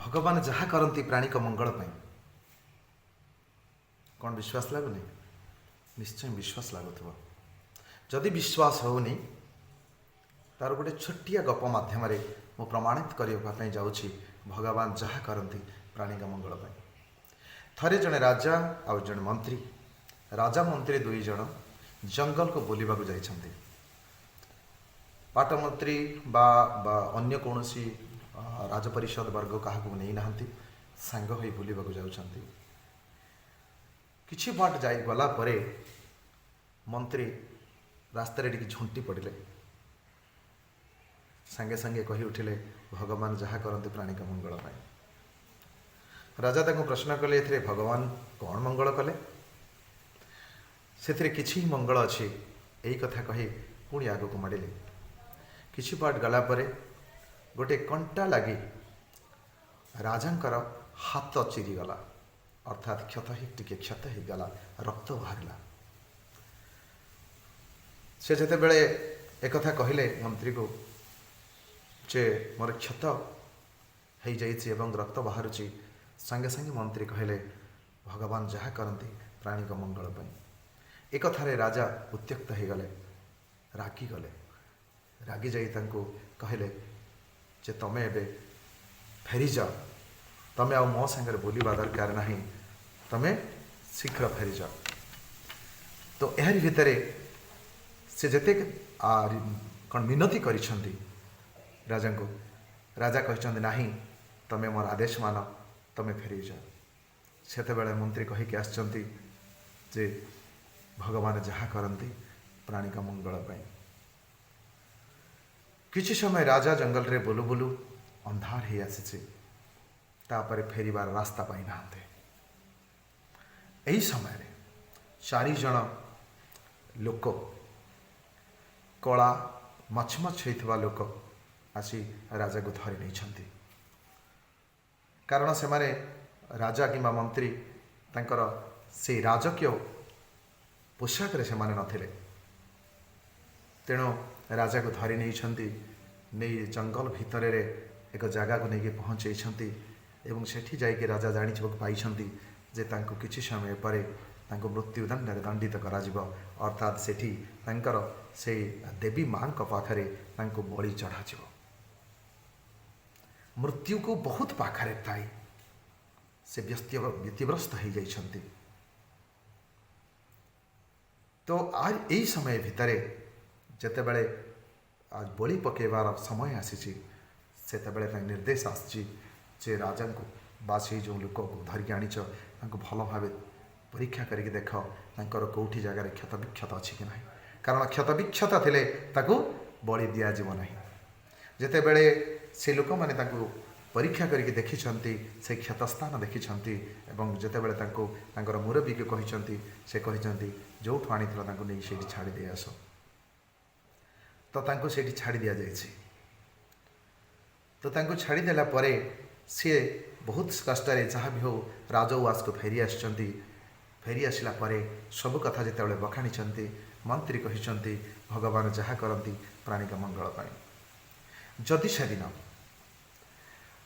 भगवान जहाँ करती प्राणी का मंगल पाई कौन विश्वास लगुनि निश्चय विश्वास लगुव जदि विश्वास होनी तार गोटे छोटिया गप मध्यम मु प्रमाणित करने जाऊँगी भगवान जहाँ करती प्राणी का मंगल पाई थरे जड़े राजा आउ जड़े मंत्री राजा मंत्री दुई जन जंगल को बुलवाक जाइछन्ति पाटमंत्री बा अन्य कौन राजपरिषद वर्ग क्या नहीं नाहंती सांग होई बुलवाक जाउछन्ति किछि बाट जाई गला परे मंत्री रास्ता रे झुंटी पड़े सांगे सांगे कही उठिले भगवान जहाँ करते प्राणी का मंगल पाई राजा ताको प्रश्न कले एथिरे भगवान कौन मंगल कले से किछि मंगल अच्छी यही कथा कही पुणी आग को माड़े किछि बाट गला परे गोटे कंटा लगी राजांकर हाथ चिरीगला अर्थात क्षत ही टिके क्षत ही गला रक्त बाहरला से जेते बेले एक कथा कहले मंत्री को जे मोर क्षत हो जाइए एवं रक्त बाहरुची संगे संगे मंत्री कहले भगवान जहाँ करती प्राणी का मंगल पाई एक कथारे राजा उत्त्यक्त हो गले रागिगले रागी जाई तांको कहले जे तमे एबे फेरी जाओ तमे आ मो संगे बोलवा दरकार नहीं तमे शीघ्र फेरी जाओ तो यार भितर से जेते कौन मिनती करिछंती राजा को राजा कहते नहीं तमे मोर आदेश मान तमे फेरी जाओ सेते बेले मंत्री कहीकि आछंती जे भगवान जहाँ करती प्राणी का मंगल पाई किछि समय राजा जंगल रे बुलु बुलु अंधार ही आसी तापर फेरिबार रास्ता पाई नाते यही समय रे चारि जन लोक कला मछमछ होइथबा लोक आसी राजा को धरी नहीं कारण से माने राजा किंबा मंत्री तांकर से राजकीय पोशाक रे से माने नथिले तेणु राजा को धरी नहीं जंगल भितर रे एक जगह को लेकिन पहुँचे एवं सेठी जाइके राजा जानी पाई जे तांको किछि समय पर तांको मृत्युदंड दंडित करा जिवो अर्थात सेठी तांकर से देवी मां को पाखरे तांको बलि चढ़ा जिवो मृत्यु को बहुत पाखरे थाई से व्यतिग्रस्त हो जाइछन्ति तो आज यही समय भितर जेते बेले आज बलि पकेबार समय आसी निर्देश आसी जे राजा को बासी जो लोक को धरिकी आनीच भल भाव परीक्षा करके देख तांकर कौटी जगार क्षत विक्षत अच्छी कि ना कारण क्षत विक्षत थिले ताकू बलि दिया जीव नहीं जेते बेले से लोक माने ताकू परीक्षा करके देखिछन्ति से क्षतस्थान देखिछन्ति एवं जेते बेले तांको तांकर मुरबी के कहिछन्ति से कहिछन्ति जोठु आनीथिला तांको नै सेठी छाड़ी दे आसो तो तांको सेठी छाड़ी दिया जाइछि तो तांको छाड़ी देला परे सी बहुत कष्ट जहाँ भी हो राजउवास को फेरी आसचंती फेरी आसला परे सब कथा जिते बखाणी मंत्री कहिछन्ति भगवान जहाँ करती प्राणी का मंगल पाई जदि से दिन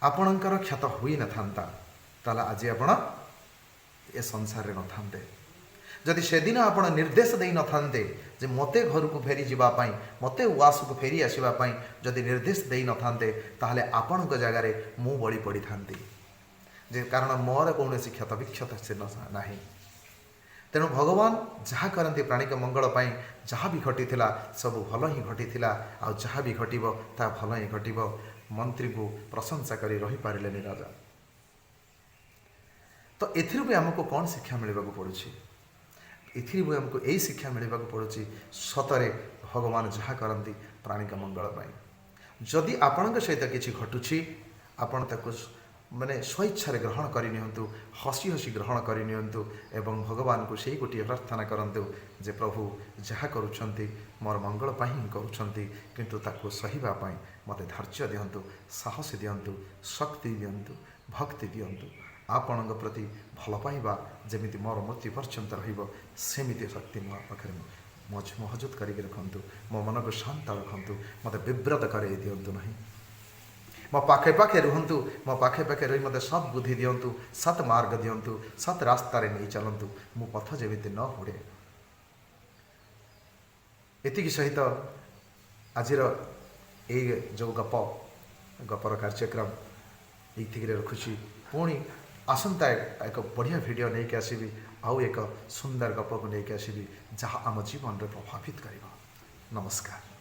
आपणकर क्षत हुई न था आज आपण ए संसार रे न थांते जदि से दिन आपण निर्देश दे न थांते जे मते घर को फेरी जीवाई मते उवास को फेरी आसवाई जदि निर्देश दे न थांते ताहले आपण जगार मु बलि पड़ी थांती जे कारण मोर कौन क्षत विक्षत से ना तेणु भगवान जहाँ करती प्राणी का मंगल पाई जहाँ भी घटी सब भल ही घटी आ जहाँ भी घटव ता भल ही घटव मंत्री को प्रशंसा करी रही पारे राजा तो एथिर भी आमको कौन शिक्षा मिलवा पड़ुछि एथिर भी आमको यही शिक्षा मिलवा पड़ुछि सतरे भगवान जहाँ करती प्राणी का मंगल पाई जदि आपण सहित किसी घटुछि आपण ताको माने स्वेच्छा ग्रहण करनियंतु हसी हसी ग्रहण करनियंतु एवं भगवान को सही गोटे प्रार्थना करंतु जे प्रभु जहाँ करुछंती मोर मंगल पाई ही करुछंती किंतु ताको सहीबा पाई मते धैर्य दियंतु साहस दियंतु शक्ति दियंतु भक्ति दियंतु आपण प्रति भल पाइबा जमिति मोर मृत्यु पर्यंत रहिबो सेमिति शक्ति मो पाखरे महजूद करके रखंतु मो मन को शांत रखंतु मते विव्रत करे दियंतु नहीं मो पाखे पाखे रुहतु मो पाखे पाखे रही मत सत बुद्धि दिंतु सत मार्ग दिंतु सत रास्तार नहीं चलतु मो पथ जमी न हुए। एति सहित आज जो गपर कार्यक्रम ये रखुची पुणी आसंता एक बढ़िया वीडियो नहीं कि आसबि आउ एक सुंदर गप को लेकिन आसबि जहाँ आम जीवन में प्रभावित कर। नमस्कार।